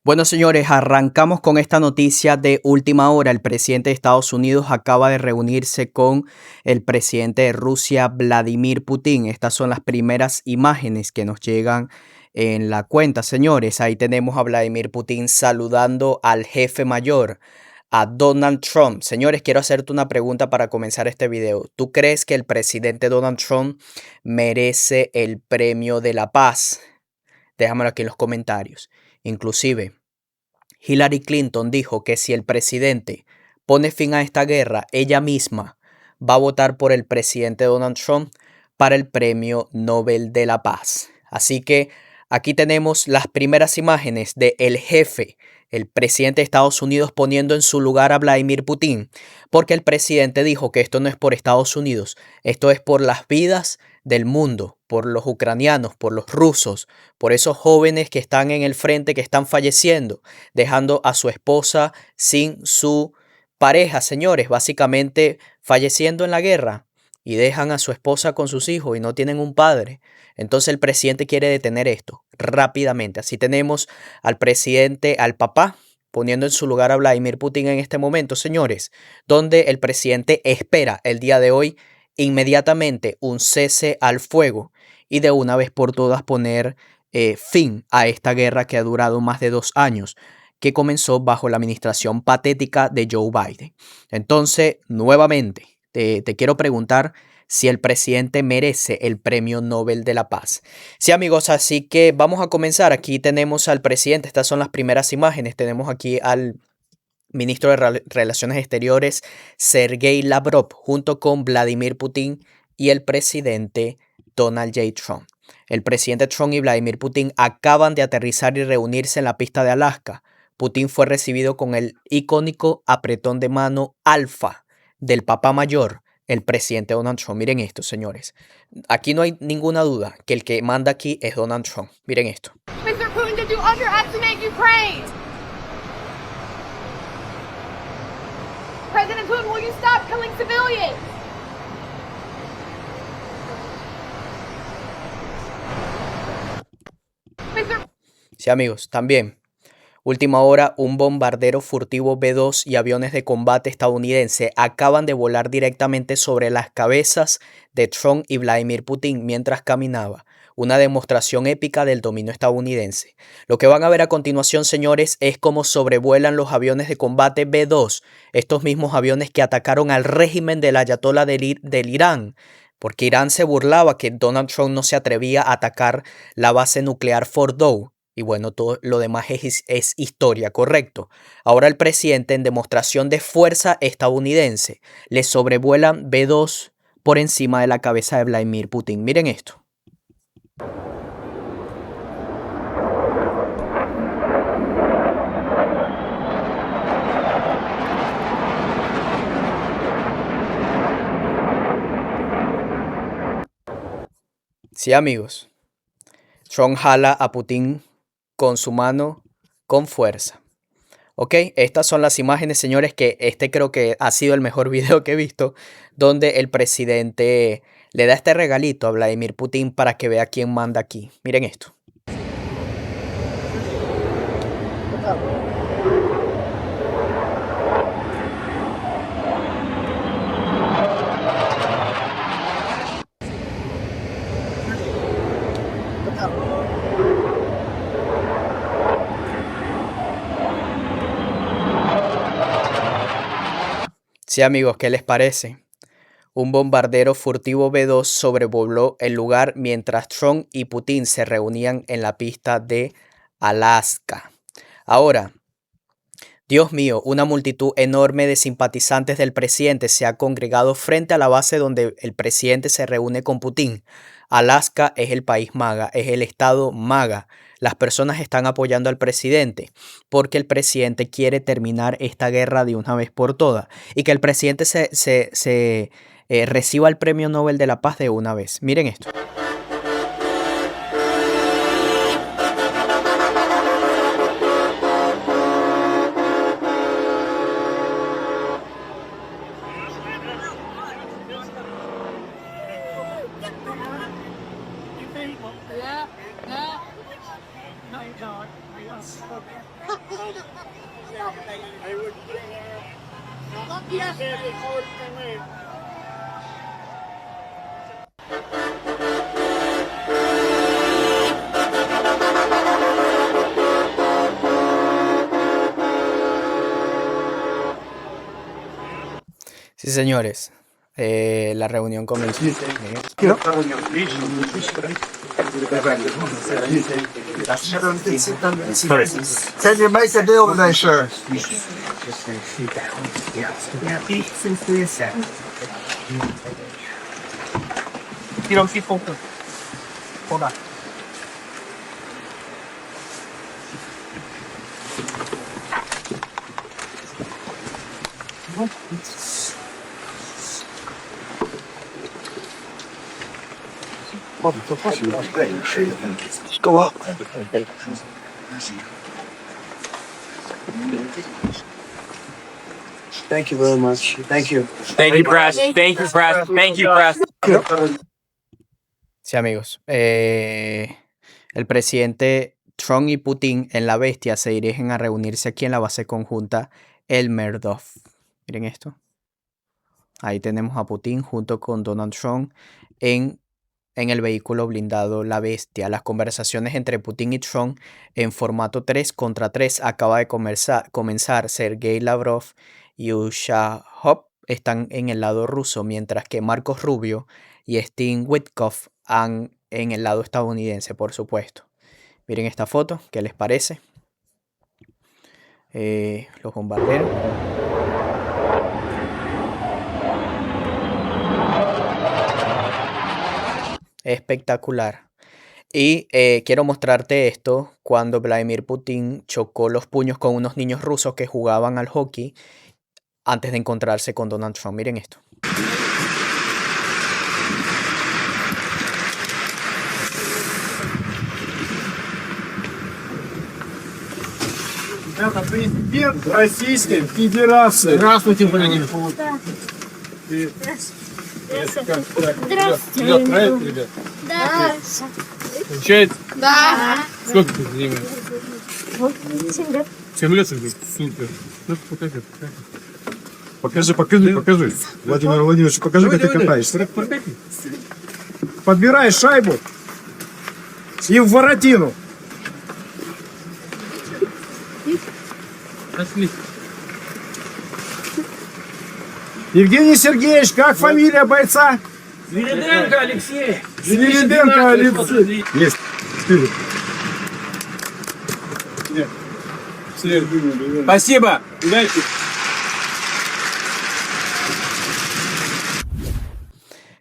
Bueno, señores, arrancamos con esta noticia de última hora. El presidente de Estados Unidos acaba de reunirse con el presidente de Rusia, Vladimir Putin. Estas son las primeras imágenes que nos llegan en la cuenta, señores. Ahí tenemos a Vladimir Putin saludando al jefe mayor, a Donald Trump. Señores, quiero hacerte una pregunta para comenzar este video. ¿Tú crees que el presidente Donald Trump merece el premio de la paz? Déjamelo aquí en los comentarios. Inclusive, Hillary Clinton dijo que si el presidente pone fin a esta guerra, ella misma va a votar por el presidente Donald Trump para el Premio Nobel de la Paz. Así que aquí tenemos las primeras imágenes de el jefe, el presidente de Estados Unidos, poniendo en su lugar a Vladimir Putin, porque el presidente dijo que esto no es por Estados Unidos, esto es por las vidas del mundo, por los ucranianos, por los rusos, por esos jóvenes que están en el frente, que están falleciendo, dejando a su esposa sin su pareja, señores, básicamente falleciendo en la guerra, y dejan a su esposa con sus hijos y no tienen un padre. Entonces el presidente quiere detener esto rápidamente. Así tenemos al presidente, al papá, poniendo en su lugar a Vladimir Putin en este momento, señores, donde el presidente espera el día de hoy inmediatamente un cese al fuego y de una vez por todas poner fin a esta guerra que ha durado más de 2 años, que comenzó bajo la administración patética de Joe Biden. Entonces, nuevamente, te quiero preguntar si el presidente merece el Premio Nobel de la Paz. Sí, amigos, así que vamos a comenzar. Aquí tenemos al presidente. Estas son las primeras imágenes. Tenemos aquí al ministro de Relaciones Exteriores, Sergei Lavrov, junto con Vladimir Putin y el presidente Donald J. Trump. El presidente Trump y Vladimir Putin acaban de aterrizar y reunirse en la pista de Alaska. Putin fue recibido con el icónico apretón de mano alfa del papá mayor, el presidente Donald Trump. Miren esto, señores. Aquí no hay ninguna duda que el que manda aquí es Donald Trump. Miren esto. Mr. Putin, did you underestimate Ukraine? President Putin, will you stop killing civilians? Sí, amigos, también. Última hora, un bombardero furtivo B-2 y aviones de combate estadounidense acaban de volar directamente sobre las cabezas de Trump y Vladimir Putin mientras caminaba. Una demostración épica del dominio estadounidense. Lo que van a ver a continuación, señores, es cómo sobrevuelan los aviones de combate B-2, estos mismos aviones que atacaron al régimen del ayatolá del Irán, porque Irán se burlaba que Donald Trump no se atrevía a atacar la base nuclear Fordow. Y bueno, todo lo demás es historia, correcto. Ahora el presidente, en demostración de fuerza estadounidense, le sobrevuelan B-2 por encima de la cabeza de Vladimir Putin. Miren esto. Sí, amigos. Trump jala a Putin con su mano con fuerza. Ok, estas son las imágenes, señores, que creo que ha sido el mejor video que he visto, donde el presidente le da este regalito a Vladimir Putin para que vea quién manda aquí. Miren esto. Sí, amigos, ¿qué les parece? Un bombardero furtivo B-2 sobrevoló el lugar mientras Trump y Putin se reunían en la pista de Alaska. Ahora, Dios mío, una multitud enorme de simpatizantes del presidente se ha congregado frente a la base donde el presidente se reúne con Putin. Alaska es el país MAGA, es el estado MAGA. Las personas están apoyando al presidente porque el presidente quiere terminar esta guerra de una vez por todas y que el presidente reciba el Premio Nobel de la Paz de una vez. Miren esto. Yeah, yeah. No, you don't. Sí, señores, la reunión comenzó. Can you make a deal today, sir? You don't keep open. Hold on. Go up. Thank you very much. Thank you. Thank you, press. Thank you, press. Thank you, press. Sí, amigos. El presidente Trump y Putin en La Bestia se dirigen a reunirse aquí en la base conjunta El Merdov. Miren esto. Ahí tenemos a Putin junto con Donald Trump en el vehículo blindado La Bestia. Las conversaciones entre Putin y Trump en formato 3 contra 3 acaba de comenzar. Sergei Lavrov y Ushahov están en el lado ruso, mientras que Marcos Rubio y Steve Witkoff en el lado estadounidense, por supuesto. Miren esta foto, ¿qué les parece? Los bombarderos. Espectacular. Y quiero mostrarte esto cuando Vladimir Putin chocó los puños con unos niños rusos que jugaban al hockey antes de encontrarse con Donald Trump. Miren esto. Это президент Российской Федерации. Здравствуйте, Владимир. Здравствуйте. Идет, правильно, ребят? Да. Получается? Да. Сколько ты занимаешь? 7 лет, Сергей? Супер. Ну, покажи. Покажи. Владимир Владимирович, покажи, как ты катаешься. Подбирай шайбу и в воротину. Евгений Сергеевич, как фамилия бойца? Свириденко Алексей. Свириденко Алексей. Есть. Спасибо. Удачи.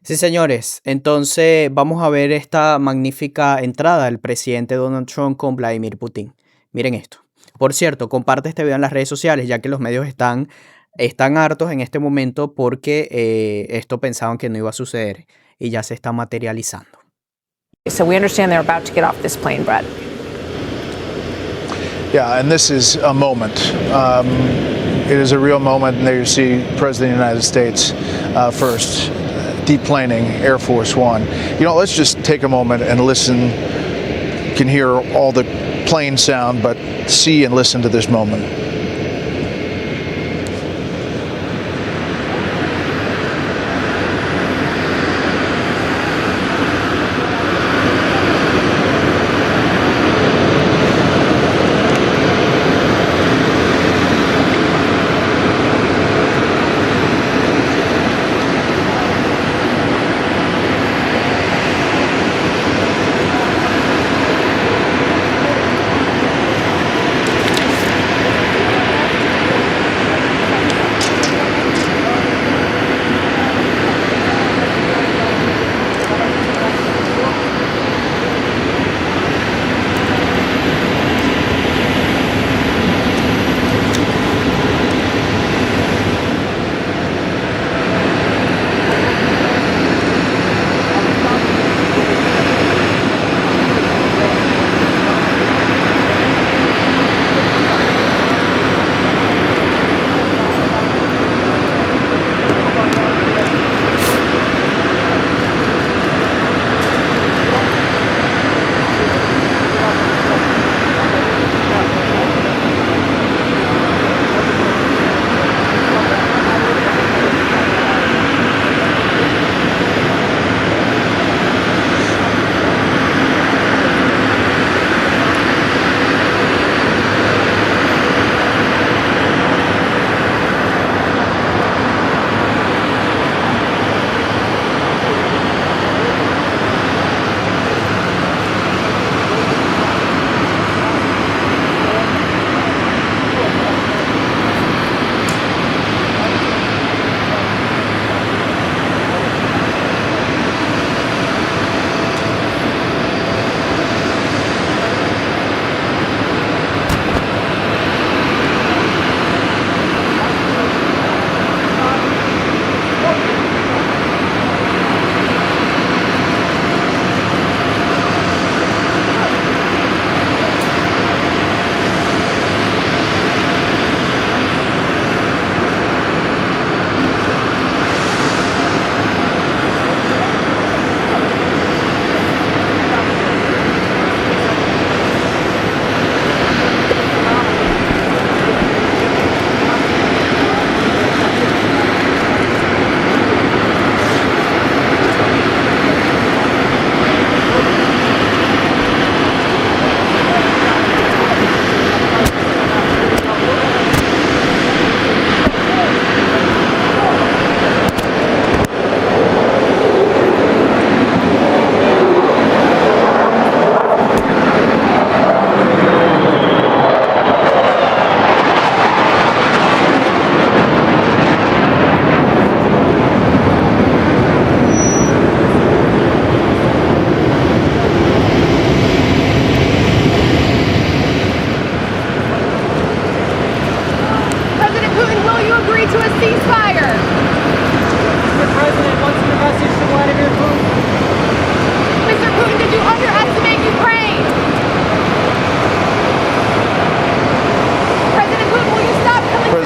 Sí, señores, entonces vamos a ver esta magnífica entrada del presidente Donald Trump con Vladimir Putin. Miren esto. Por cierto, comparte este video en las redes sociales, ya que los medios están hartos en este momento porque esto pensaban que no iba a suceder y ya se está materializando. So we understand they're about to get off this plane, Brett. Yeah, and this is a moment. It is a real moment, and there you see President of the United States first, deplaning Air Force One. You know, let's just take a moment and listen. You can hear all the plane sound, but see and listen to this moment.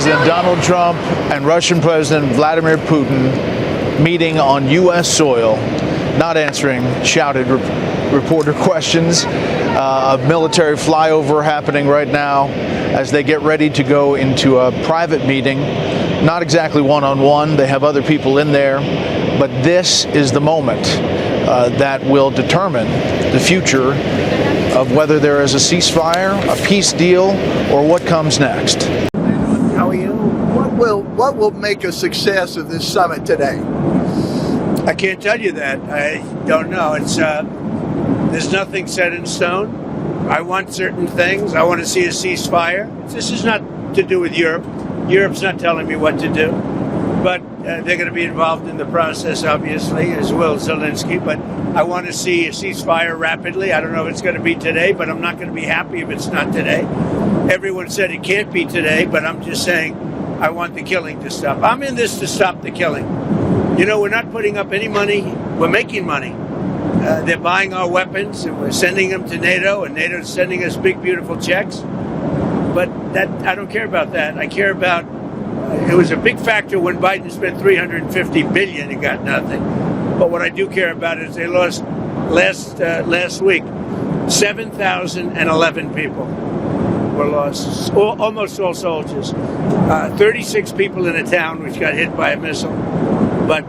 President Donald Trump and Russian President Vladimir Putin meeting on U.S. soil, not answering shouted reporter questions. A military flyover happening right now as they get ready to go into a private meeting, not exactly one-on-one. They have other people in there, but this is the moment that will determine the future of whether there is a ceasefire, a peace deal, or what comes next. How are you? What will make a success of this summit today? I can't tell you that. I don't know. It's there's nothing set in stone. I want certain things. I want to see a ceasefire. This is not to do with Europe. Europe's not telling me what to do. But they're going to be involved in the process, obviously, as will Zelensky. But I want to see a ceasefire rapidly. I don't know if it's going to be today, but I'm not going to be happy if it's not today. Everyone said it can't be today, but I'm just saying I want the killing to stop. I'm in this to stop the killing. You know, we're not putting up any money. We're making money. They're buying our weapons, and we're sending them to NATO, and NATO's sending us big, beautiful checks. But that I don't care about that. I care about it was a big factor when Biden spent $350 billion and got nothing. But what I do care about is they lost last week 7,011 people were lost, almost all soldiers. 36 people in a town which got hit by a missile, but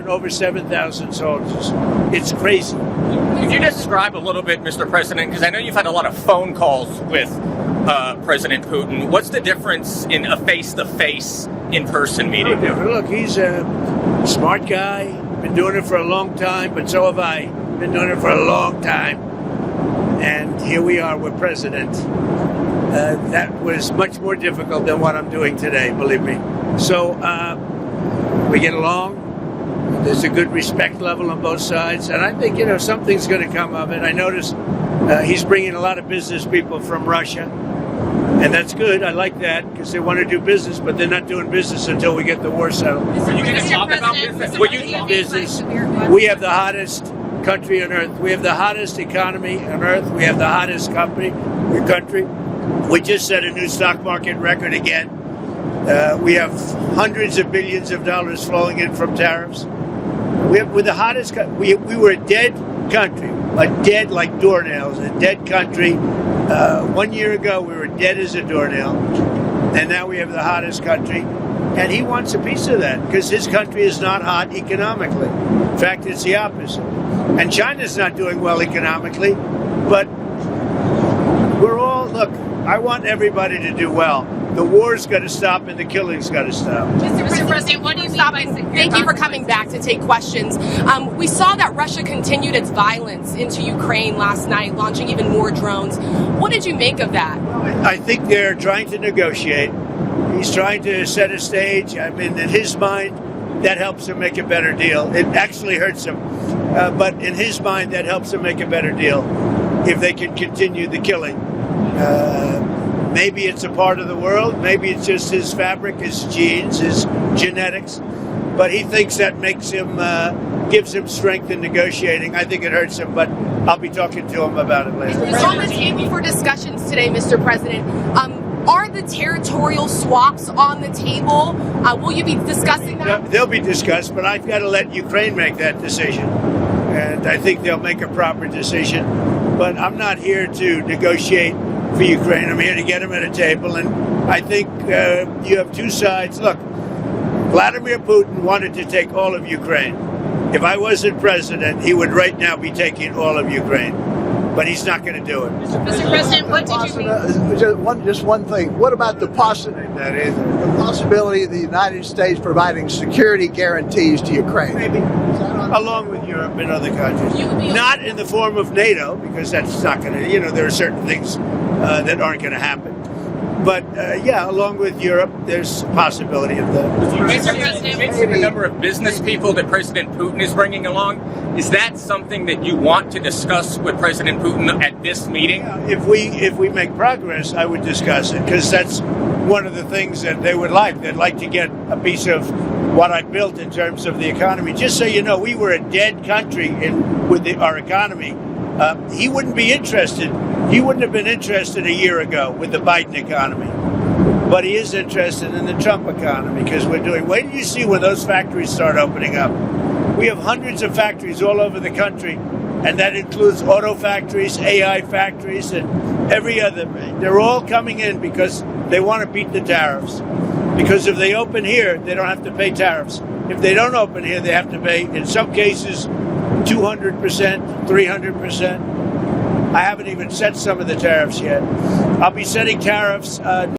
over 7,000 soldiers. It's crazy. Could you describe a little bit, Mr. President, because I know you've had a lot of phone calls with President Putin. What's the difference in a face-to-face, in-person meeting? Look, he's a smart guy, been doing it for a long time, but so have I. Been doing it for a long time. And here we are with President. That was much more difficult than what I'm doing today, believe me. So we get along. There's a good respect level on both sides. And I think, you know, something's going to come of it. I noticed he's bringing a lot of business people from Russia. And that's good. I like that because they want to do business, but they're not doing business until we get the war settled. Are you going to talk about business? We have the hottest country on earth. We have the hottest economy on earth. We have the hottest country. We just set a new stock market record again. We have hundreds of billions of dollars flowing in from tariffs. We're the hottest. We were a dead country, dead like doornails, a dead country. 1 year ago, we were dead as a doornail, and now we have the hottest country. And he wants a piece of that because his country is not hot economically. In fact, it's the opposite. And China's not doing well economically, but we're all, look, I want everybody to do well. The war's got to stop and the killing's got to stop. Mr. President, what do you stop? Thank you for coming back to take questions. We saw that Russia continued its violence into Ukraine last night, launching even more drones. What did you make of that? I think they're trying to negotiate. He's trying to set a stage. I mean, in his mind, that helps him make a better deal. It actually hurts him. But in his mind, that helps him make a better deal if they can continue the killing. Maybe it's a part of the world. Maybe it's just his fabric, his genes, his genetics. But he thinks that makes him, gives him strength in negotiating. I think it hurts him, but I'll be talking to him about it later. It's on the table for discussions today, Mr. President. Are the territorial swaps on the table? Will you be discussing that? They'll be discussed, but I've got to let Ukraine make that decision. And I think they'll make a proper decision. But I'm not here to negotiate for Ukraine. I'm here to get them at a table. And I think you have two sides. Look, Vladimir Putin wanted to take all of Ukraine. If I wasn't president, he would right now be taking all of Ukraine. But he's not going to do it. Mr. President, what did you mean? Just one thing. What about the possibility of the United States providing security guarantees to Ukraine? Maybe. Along with Europe and other countries. Not in the form of NATO, because that's not going to, there are certain things that aren't going to happen. But, along with Europe, there's a possibility of that. Mr. President, the number of business people that President Putin is bringing along, is that something that you want to discuss with President Putin at this meeting? If we make progress, I would discuss it, because that's one of the things that they would like. They'd like to get a piece of what I built in terms of the economy. Just so you know, we were a dead country with our economy. He wouldn't be interested. He wouldn't have been interested a year ago with the Biden economy. but he is interested in the Trump economy because wait till you see when those factories start opening up. We have hundreds of factories all over the country, and that includes auto factories, AI factories, and every other. They're all coming in because they want to beat the tariffs. Because if they open here, they don't have to pay tariffs. If they don't open here, they have to pay, in some cases, 200%, 300%. I haven't even set some of the tariffs yet. I'll be setting tariffs